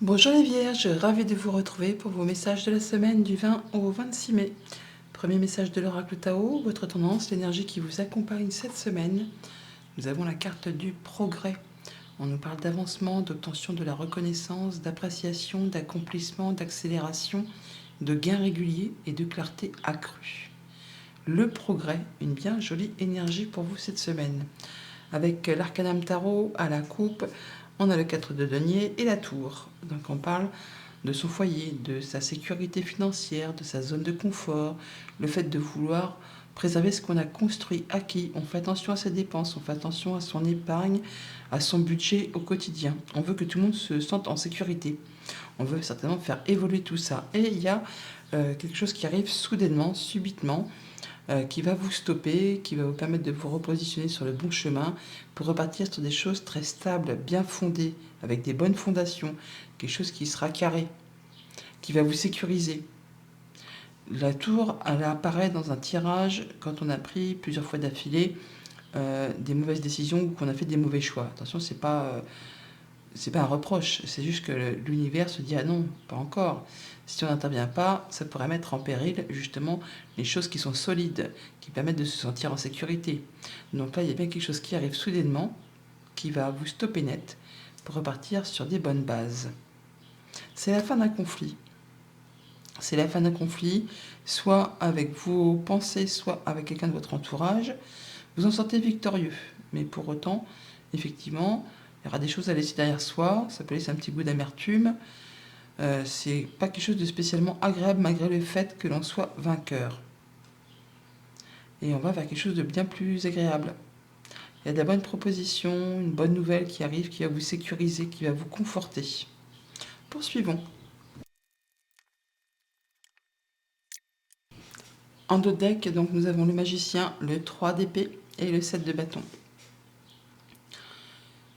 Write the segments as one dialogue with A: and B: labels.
A: Bonjour les Vierges, ravi de vous retrouver pour vos messages de la semaine du 20 au 26 mai. Premier message de l'oracle Tao, votre tendance, l'énergie qui vous accompagne cette semaine. Nous avons la carte du progrès. On nous parle d'avancement, d'obtention de la reconnaissance, d'appréciation, d'accomplissement, d'accélération, de gains réguliers et de clarté accrue. Le progrès, une bien jolie énergie pour vous cette semaine. Avec l'arcanum tarot à la coupe, on a le 4 de denier et la tour. Donc on parle de son foyer, de sa sécurité financière, de sa zone de confort, le fait de vouloir préserver ce qu'on a construit, acquis. On fait attention à ses dépenses, on fait attention à son épargne, à son budget au quotidien. On veut que tout le monde se sente en sécurité. On veut certainement faire évoluer tout ça. Et il y a quelque chose qui arrive soudainement, subitement, qui va vous stopper, qui va vous permettre de vous repositionner sur le bon chemin pour repartir sur des choses très stables, bien fondées, avec des bonnes fondations, quelque chose qui sera carré, qui va vous sécuriser. La tour, elle apparaît dans un tirage quand on a pris plusieurs fois d'affilée des mauvaises décisions ou qu'on a fait des mauvais choix. Attention, c'est pas un reproche, c'est juste que l'univers se dit ah non, pas encore. Si on n'intervient pas, ça pourrait mettre en péril justement les choses qui sont solides, qui permettent de se sentir en sécurité. Donc là, il y a bien quelque chose qui arrive soudainement, qui va vous stopper net pour repartir sur des bonnes bases. C'est la fin d'un conflit. C'est la fin d'un conflit, soit avec vos pensées, soit avec quelqu'un de votre entourage. Vous en sortez victorieux, mais pour autant, effectivement, il y aura des choses à laisser derrière soi, ça peut laisser un petit goût d'amertume. C'est pas quelque chose de spécialement agréable malgré le fait que l'on soit vainqueur. Et on va vers quelque chose de bien plus agréable. Il y a de la bonne proposition, une bonne nouvelle qui arrive, qui va vous sécuriser, qui va vous conforter. Poursuivons. En dos de deck, donc, nous avons le magicien, le 3 d'épée et le 7 de bâton.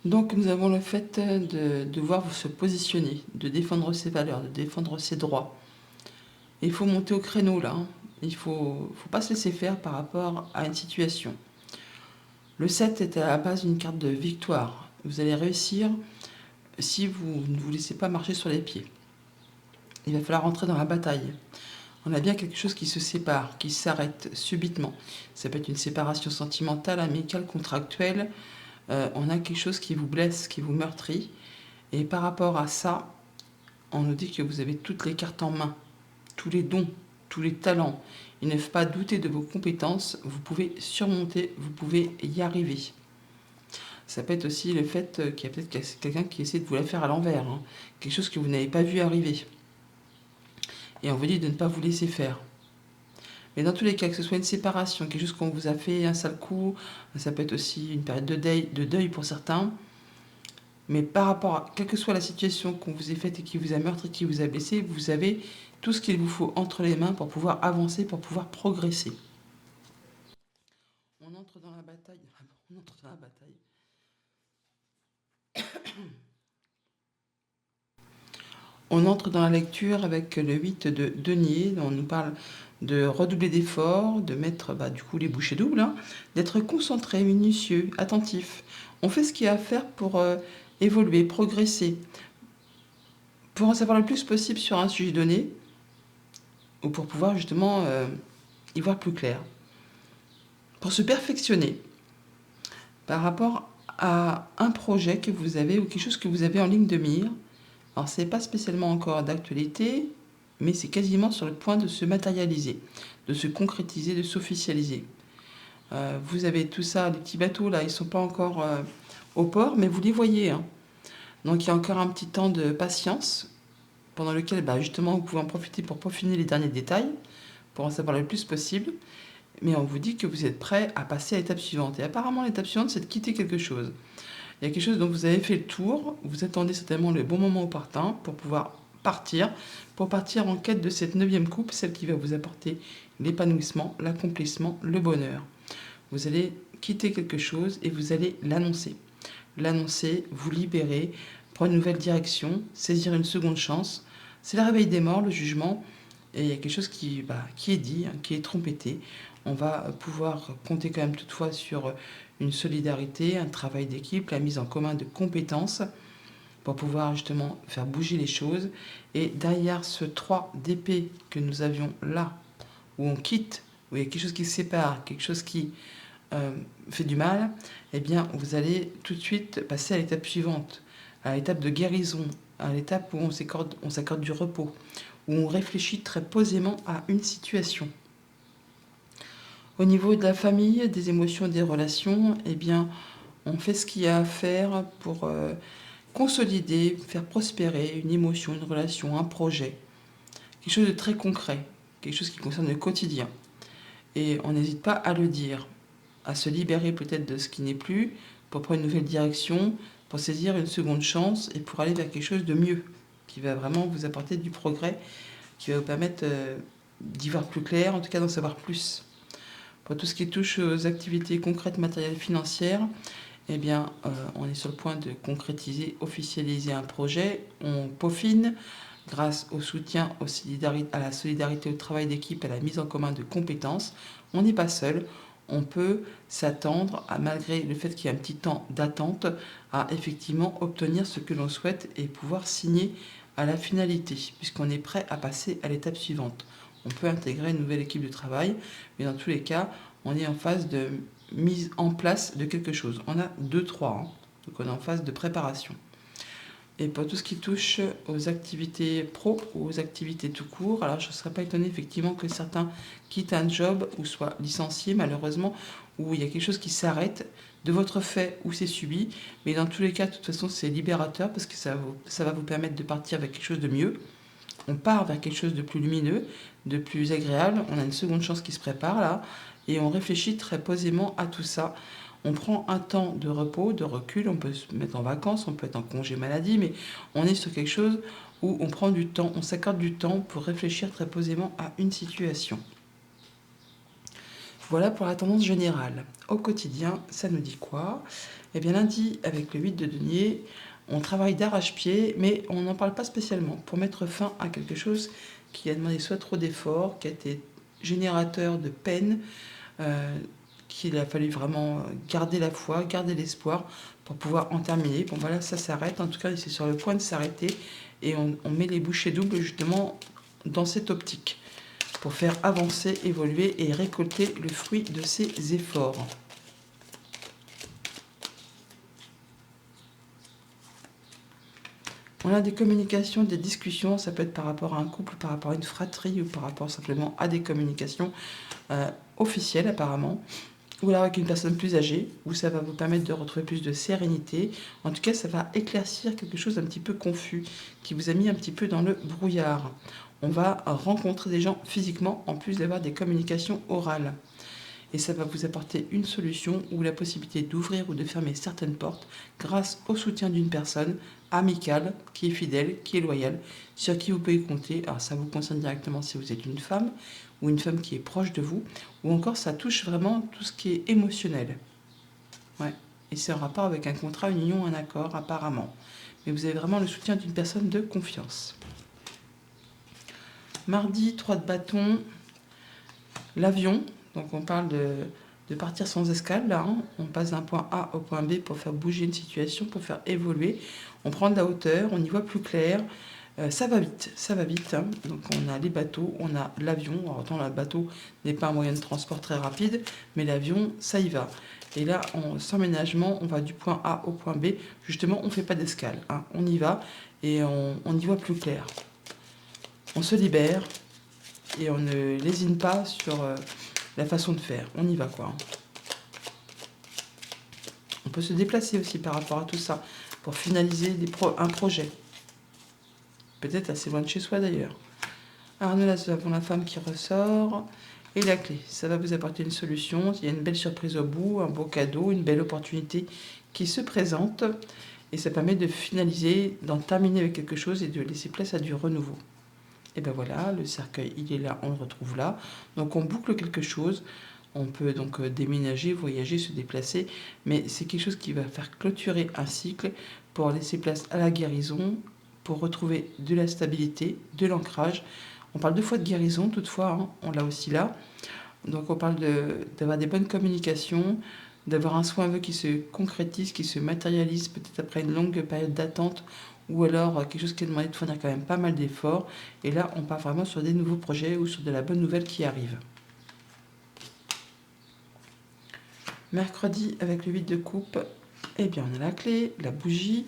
A: Donc nous avons le fait de devoir se positionner, de défendre ses valeurs, de défendre ses droits. Et il faut monter au créneau là. Il ne faut pas se laisser faire par rapport à une situation. Le 7 est à la base une carte de victoire. Vous allez réussir si vous ne vous laissez pas marcher sur les pieds. Il va falloir rentrer dans la bataille. On a bien quelque chose qui se sépare, qui s'arrête subitement. Ça peut être une séparation sentimentale, amicale, contractuelle. On a quelque chose qui vous blesse, qui vous meurtrit. Et par rapport à ça, on nous dit que vous avez toutes les cartes en main, tous les dons, tous les talents. Il ne faut pas douter de vos compétences, vous pouvez surmonter, vous pouvez y arriver. Ça peut être aussi le fait qu'il y a peut-être quelqu'un qui essaie de vous la faire à l'envers, hein. Quelque chose que vous n'avez pas vu arriver. Et on vous dit de ne pas vous laisser faire. Mais dans tous les cas, que ce soit une séparation, quelque chose qu'on vous a fait un sale coup, ça peut être aussi une période de deuil pour certains. Mais par rapport à quelle que soit la situation qu'on vous ait faite et qui vous a meurtri, qui vous a blessé, vous avez tout ce qu'il vous faut entre les mains pour pouvoir avancer, pour pouvoir progresser. On entre dans la bataille. On entre dans la bataille. On entre dans la lecture avec le 8 de denier. On nous parle de redoubler d'efforts, de mettre du coup les bouchées doubles, hein, d'être concentré, minutieux, attentif. On fait ce qu'il y a à faire pour évoluer, progresser, pour en savoir le plus possible sur un sujet donné, ou pour pouvoir justement y voir plus clair. Pour se perfectionner par rapport à un projet que vous avez ou quelque chose que vous avez en ligne de mire. Alors, ce n'est pas spécialement encore d'actualité, mais c'est quasiment sur le point de se matérialiser, de se concrétiser, de s'officialiser. Vous avez tout ça, les petits bateaux, là, ils ne sont pas encore au port, mais vous les voyez, hein. Donc, il y a encore un petit temps de patience, pendant lequel, justement, vous pouvez en profiter pour peaufiner les derniers détails, pour en savoir le plus possible. Mais on vous dit que vous êtes prêt à passer à l'étape suivante. Et apparemment, l'étape suivante, c'est de quitter quelque chose. Il y a quelque chose dont vous avez fait le tour, vous attendez certainement le bon moment opportun pour pouvoir partir en quête de cette 9e coupe, celle qui va vous apporter l'épanouissement, l'accomplissement, le bonheur. Vous allez quitter quelque chose et vous allez l'annoncer. L'annoncer, vous libérer, prendre une nouvelle direction, saisir une seconde chance. C'est le réveil des morts, le jugement, et il y a quelque chose qui est dit, hein, qui est trompetté. On va pouvoir compter quand même toutefois sur une solidarité, un travail d'équipe, la mise en commun de compétences pour pouvoir justement faire bouger les choses. Et derrière ce 3 d'épée que nous avions là, où on quitte, où il y a quelque chose qui se sépare, quelque chose qui fait du mal, eh bien vous allez tout de suite passer à l'étape suivante, à l'étape de guérison, à l'étape où on s'accorde du repos, où on réfléchit très posément à une situation. Au niveau de la famille, des émotions, des relations, eh bien on fait ce qu'il y a à faire pour consolider, faire prospérer une émotion, une relation, un projet, quelque chose de très concret, quelque chose qui concerne le quotidien. Et on n'hésite pas à le dire, à se libérer peut-être de ce qui n'est plus, pour prendre une nouvelle direction, pour saisir une seconde chance et pour aller vers quelque chose de mieux, qui va vraiment vous apporter du progrès, qui va vous permettre d'y voir plus clair, en tout cas d'en savoir plus. Pour tout ce qui touche aux activités concrètes, matérielles, financières, eh bien, on est sur le point de concrétiser, officialiser un projet. On peaufine grâce au soutien, à la solidarité, au travail d'équipe, à la mise en commun de compétences. On n'est pas seul. On peut s'attendre, malgré le fait qu'il y a un petit temps d'attente, à effectivement obtenir ce que l'on souhaite et pouvoir signer à la finalité, puisqu'on est prêt à passer à l'étape suivante. On peut intégrer une nouvelle équipe de travail, mais dans tous les cas, on est en phase de mise en place de quelque chose. On a 2-3 ans, donc on est en phase de préparation. Et pour tout ce qui touche aux activités pro ou aux activités tout court, alors je ne serais pas étonnée effectivement que certains quittent un job ou soient licenciés malheureusement, ou il y a quelque chose qui s'arrête de votre fait ou c'est subi. Mais dans tous les cas, de toute façon, c'est libérateur parce que ça va vous permettre de partir vers quelque chose de mieux. On part vers quelque chose de plus lumineux, de plus agréable. On a une seconde chance qui se prépare là. Et on réfléchit très posément à tout ça. On prend un temps de repos, de recul, on peut se mettre en vacances, on peut être en congé maladie, mais on est sur quelque chose où on prend du temps, on s'accorde du temps pour réfléchir très posément à une situation. Voilà pour la tendance générale. Au quotidien, ça nous dit quoi? Eh bien lundi, avec le 8 de denier, on travaille d'arrache-pied, mais on n'en parle pas spécialement, pour mettre fin à quelque chose qui a demandé soit trop d'efforts, qui a été générateur de peine, qu'il a fallu vraiment garder la foi, garder l'espoir pour pouvoir en terminer. Bon voilà, ça s'arrête, en tout cas c'est sur le point de s'arrêter et on met les bouchées doubles justement dans cette optique pour faire avancer, évoluer et récolter le fruit de ses efforts. On a des communications, des discussions, ça peut être par rapport à un couple, par rapport à une fratrie ou par rapport simplement à des communications officielles apparemment, ou alors avec une personne plus âgée, où ça va vous permettre de retrouver plus de sérénité. En tout cas, ça va éclaircir quelque chose d'un petit peu confus, qui vous a mis un petit peu dans le brouillard. On va rencontrer des gens physiquement, en plus d'avoir des communications orales. Et ça va vous apporter une solution ou la possibilité d'ouvrir ou de fermer certaines portes grâce au soutien d'une personne amicale, qui est fidèle, qui est loyale, sur qui vous pouvez compter. Alors ça vous concerne directement si vous êtes une femme ou une femme qui est proche de vous, ou encore ça touche vraiment tout ce qui est émotionnel. Ouais. Et c'est en rapport avec un contrat, une union, un accord apparemment. Mais vous avez vraiment le soutien d'une personne de confiance. Mardi, 3 de bâton, l'avion. Donc on parle de partir sans escale là, hein. On passe d'un point A au point B pour faire bouger une situation, pour faire évoluer. On prend de la hauteur, on y voit plus clair. Ça va vite. Hein. Donc on a les bateaux, on a l'avion. Alors autant le bateau n'est pas un moyen de transport très rapide, mais l'avion, ça y va. Et là, sans ménagement, on va du point A au point B. Justement, on ne fait pas d'escale. Hein. On y va et on y voit plus clair. On se libère et on ne lésine pas sur la façon de faire. On y va quoi. On peut se déplacer aussi par rapport à tout ça pour finaliser un projet. Peut-être assez loin de chez soi d'ailleurs. Alors nous là, nous avons la femme qui ressort et la clé. Ça va vous apporter une solution. Il y a une belle surprise au bout, un beau cadeau, une belle opportunité qui se présente. Et ça permet de finaliser, d'en terminer avec quelque chose et de laisser place à du renouveau. Et ben voilà, le cercueil, il est là, on le retrouve là. Donc on boucle quelque chose. On peut donc déménager, voyager, se déplacer. Mais c'est quelque chose qui va faire clôturer un cycle pour laisser place à la guérison, pour retrouver de la stabilité, de l'ancrage. On parle 2 fois de guérison, toutefois, hein, on l'a aussi là. Donc on parle d'avoir des bonnes communications, d'avoir un soin aveu qui se concrétise, qui se matérialise peut-être après une longue période d'attente ou alors quelque chose qui a demandé de fournir quand même pas mal d'efforts. Et là, on part vraiment sur des nouveaux projets ou sur de la bonne nouvelle qui arrive. Mercredi, avec le 8 de coupe, eh bien, on a la clé, la bougie,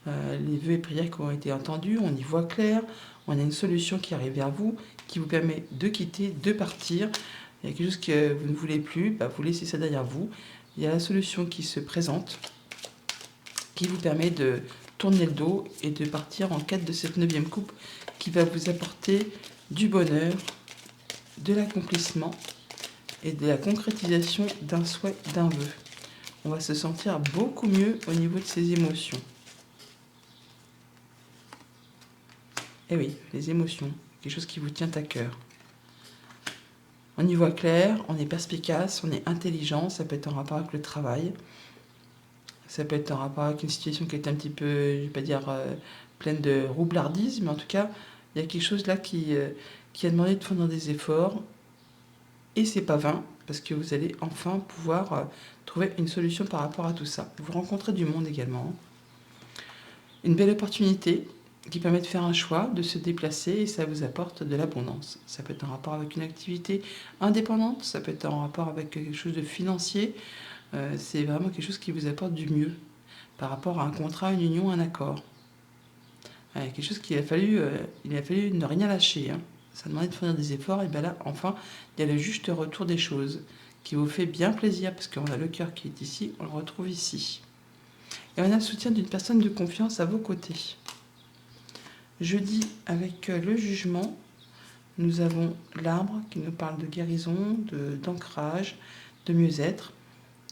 A: les vœux et prières qui ont été entendus, on y voit clair, on a une solution qui arrive vers vous, qui vous permet de quitter, de partir. Il y a quelque chose que vous ne voulez plus, bah, vous laissez ça derrière vous. Il y a la solution qui se présente, qui vous permet de tourner le dos et de partir en quête de cette 9e coupe qui va vous apporter du bonheur, de l'accomplissement et de la concrétisation d'un souhait, d'un vœu. On va se sentir beaucoup mieux au niveau de ses émotions. Eh oui, les émotions, quelque chose qui vous tient à cœur. On y voit clair, on est perspicace, on est intelligent, ça peut être en rapport avec le travail, ça peut être en rapport avec une situation qui est un petit peu, je ne vais pas dire pleine de roublardise, mais en tout cas, il y a quelque chose là qui a demandé de fournir des efforts, et c'est pas vain, parce que vous allez enfin pouvoir trouver une solution par rapport à tout ça. Vous rencontrez du monde également. Une belle opportunité qui permet de faire un choix, de se déplacer, et ça vous apporte de l'abondance. Ça peut être en rapport avec une activité indépendante, ça peut être en rapport avec quelque chose de financier. C'est vraiment quelque chose qui vous apporte du mieux par rapport à un contrat, une union, un accord. Quelque chose qu'il a fallu, il a fallu ne rien lâcher. Ça demandait de fournir des efforts, et bien là, enfin, il y a le juste retour des choses qui vous fait bien plaisir, parce qu'on a le cœur qui est ici, on le retrouve ici. Et on a le soutien d'une personne de confiance à vos côtés. Jeudi, avec le jugement, nous avons l'arbre qui nous parle de guérison, d'ancrage, de mieux-être,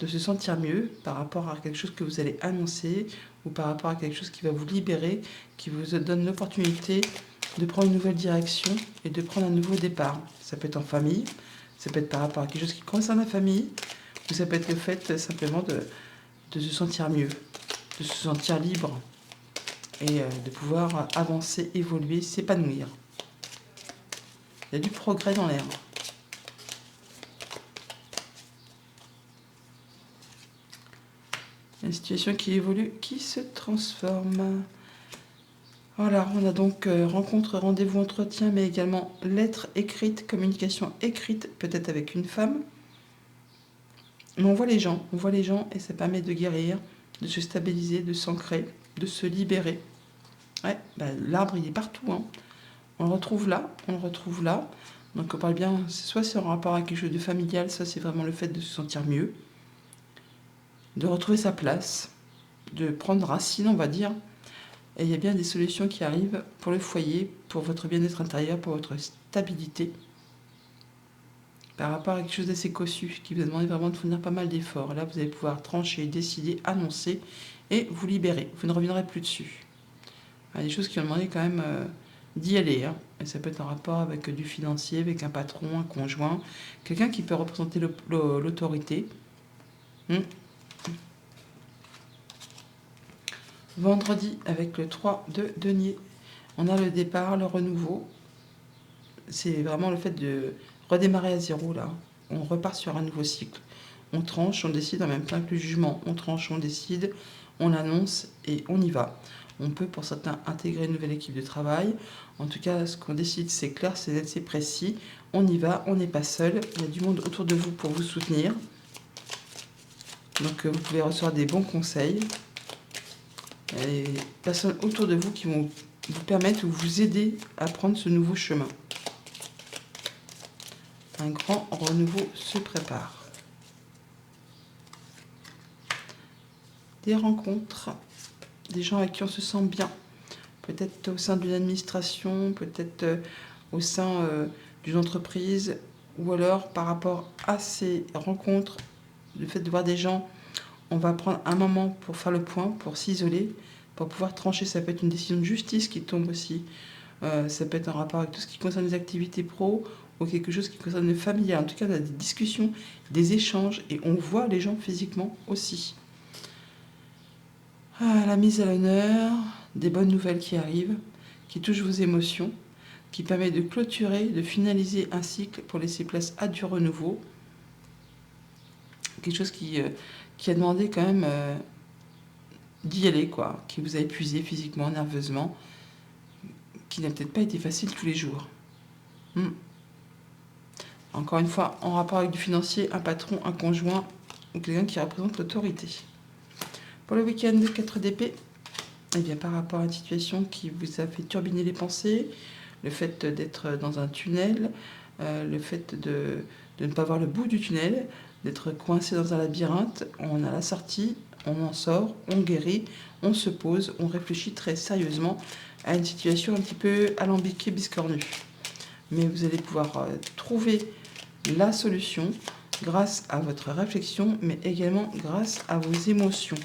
A: de se sentir mieux par rapport à quelque chose que vous allez annoncer ou par rapport à quelque chose qui va vous libérer, qui vous donne l'opportunité de prendre une nouvelle direction et de prendre un nouveau départ. Ça peut être en famille, ça peut être par rapport à quelque chose qui concerne la famille, ou ça peut être le fait simplement de se sentir mieux, de se sentir libre et de pouvoir avancer, évoluer, s'épanouir. Il y a du progrès dans l'air. Une situation qui évolue, qui se transforme. Voilà, on a donc rencontre, rendez-vous, entretien, mais également lettre écrite, communication écrite, peut-être avec une femme. Mais on voit les gens et ça permet de guérir, de se stabiliser, de s'ancrer, de se libérer. Ouais, l'arbre il est partout, On le retrouve là, on le retrouve là. Donc on parle bien, soit c'est en rapport à quelque chose de familial, ça c'est vraiment le fait de se sentir mieux, de retrouver sa place, de prendre racine, on va dire. Et il y a bien des solutions qui arrivent pour le foyer, pour votre bien-être intérieur, pour votre stabilité. Par rapport à quelque chose d'assez cossu, qui vous a demandé vraiment de fournir pas mal d'efforts. Là, vous allez pouvoir trancher, décider, annoncer et vous libérer. Vous ne reviendrez plus dessus. Il y a des choses qui ont demandé quand même d'y aller. Et ça peut être en rapport avec du financier, avec un patron, un conjoint, quelqu'un qui peut représenter l'autorité. Vendredi, avec le 3 de denier, on a le départ, le renouveau. C'est vraiment le fait de redémarrer à zéro, là. On repart sur un nouveau cycle. On tranche, on décide en même temps que le jugement. On tranche, on décide, on annonce et on y va. On peut, pour certains, intégrer une nouvelle équipe de travail. En tout cas, ce qu'on décide, c'est clair, c'est net, c'est précis. On y va, on n'est pas seul. Il y a du monde autour de vous pour vous soutenir. Donc, vous pouvez recevoir des bons conseils. Il y a des personnes autour de vous qui vont vous permettre ou vous aider à prendre ce nouveau chemin. Un grand renouveau se prépare. Des rencontres, des gens avec qui on se sent bien. Peut-être au sein d'une administration, peut-être au sein d'une entreprise, ou alors par rapport à ces rencontres, le fait de voir des gens, on va prendre un moment pour faire le point, pour s'isoler, pour pouvoir trancher. Ça peut être une décision de justice qui tombe aussi. Ça peut être en rapport avec tout ce qui concerne les activités pro ou quelque chose qui concerne le familial. En tout cas, on a des discussions, des échanges et on voit les gens physiquement aussi. La mise à l'honneur, des bonnes nouvelles qui arrivent, qui touchent vos émotions, qui permet de clôturer, de finaliser un cycle pour laisser place à du renouveau. Quelque chose qui a demandé quand même d'y aller, quoi, qui vous a épuisé physiquement, nerveusement, qui n'a peut-être pas été facile tous les jours. Encore une fois, en rapport avec du financier, un patron, un conjoint ou quelqu'un qui représente l'autorité. Pour le week-end, 4 d'épée, eh bien, par rapport à une situation qui vous a fait turbiner les pensées, le fait d'être dans un tunnel, le fait de ne pas voir le bout du tunnel, d'être coincé dans un labyrinthe, on a la sortie, on en sort, on guérit, on se pose, on réfléchit très sérieusement à une situation un petit peu alambiquée, biscornue. Mais vous allez pouvoir trouver la solution grâce à votre réflexion, mais également grâce à vos émotions.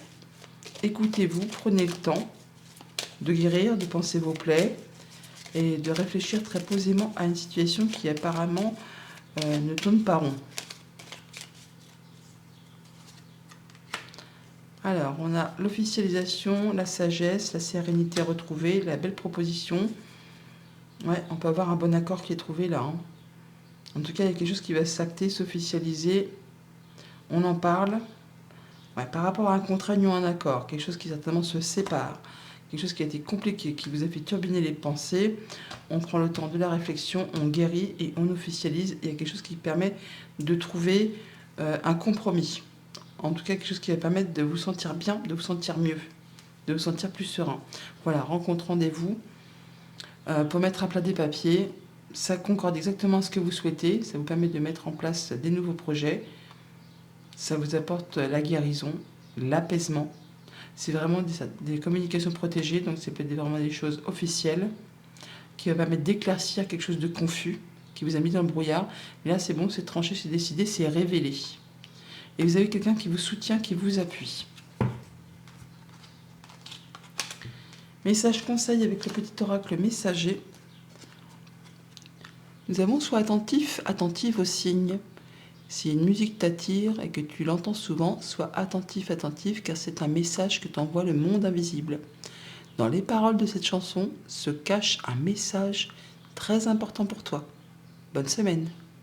A: Écoutez-vous, prenez le temps de guérir, de penser vos plaies et de réfléchir très posément à une situation qui apparemment ne tourne pas rond. Alors, on a l'officialisation, la sagesse, la sérénité retrouvée, la belle proposition. Ouais, on peut avoir un bon accord qui est trouvé là. En tout cas, il y a quelque chose qui va s'acter, s'officialiser. On en parle. Ouais, par rapport à un contrat ou un accord, quelque chose qui certainement se sépare, quelque chose qui a été compliqué, qui vous a fait turbiner les pensées, on prend le temps de la réflexion, on guérit et on officialise. Il y a quelque chose qui permet de trouver un compromis. En tout cas, quelque chose qui va permettre de vous sentir bien, de vous sentir mieux, de vous sentir plus serein. Voilà, rencontre, rendez-vous pour mettre à plat des papiers. Ça concorde exactement ce que vous souhaitez. Ça vous permet de mettre en place des nouveaux projets. Ça vous apporte la guérison, l'apaisement. C'est vraiment des communications protégées, donc c'est peut-être vraiment des choses officielles qui va permettre d'éclaircir quelque chose de confus, qui vous a mis dans le brouillard. Et là, c'est bon, c'est tranché, c'est décidé, c'est révélé. Et vous avez quelqu'un qui vous soutient, qui vous appuie. Message conseil avec le petit oracle messager. Nous avons sois attentif, attentive aux signes. Si une musique t'attire et que tu l'entends souvent, sois attentif, attentive, car c'est un message que t'envoie le monde invisible. Dans les paroles de cette chanson se cache un message très important pour toi. Bonne semaine.